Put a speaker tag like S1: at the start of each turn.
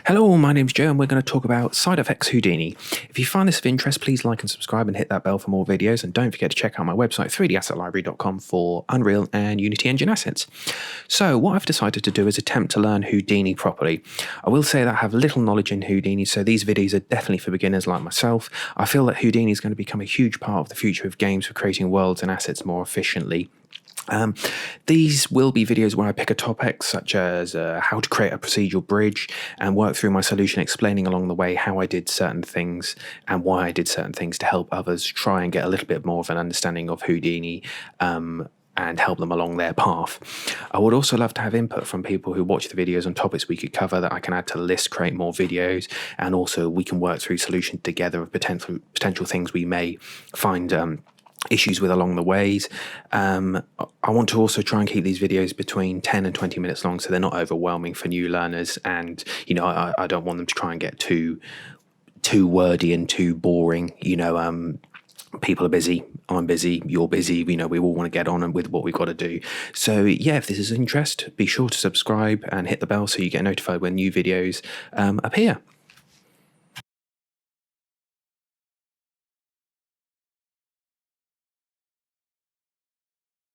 S1: Hello, my name's Joe and we're going to talk about SideFX Houdini. If you find this of interest, please like and subscribe and hit that bell for more videos, and don't forget to check out my website 3dassetlibrary.com for Unreal and Unity Engine assets. So what I've decided to do is attempt to learn Houdini properly. I will say that I have little knowledge in Houdini, so these videos are definitely for beginners like myself. I feel that Houdini is going to become a huge part of the future of games for creating worlds and assets more efficiently. These will be videos where I pick a topic such as how to create a procedural bridge and work through my solution, explaining along the way how I did certain things and why I did certain things to help others try and get a little bit more of an understanding of Houdini and help them along their path. I would also love to have input from people who watch the videos on topics we could cover that I can add to the list, create more videos, and also we can work through solutions together of potential things we may find issues with along the ways. I want to also try and keep these videos between 10 and 20 minutes long so they're not overwhelming for new learners, and I don't want them to try and get too wordy and too boring. People are busy, I'm busy, you're busy, we all want to get on with what we've got to do. So yeah, if this is of interest, be sure to subscribe and hit the bell so you get notified when new videos appear.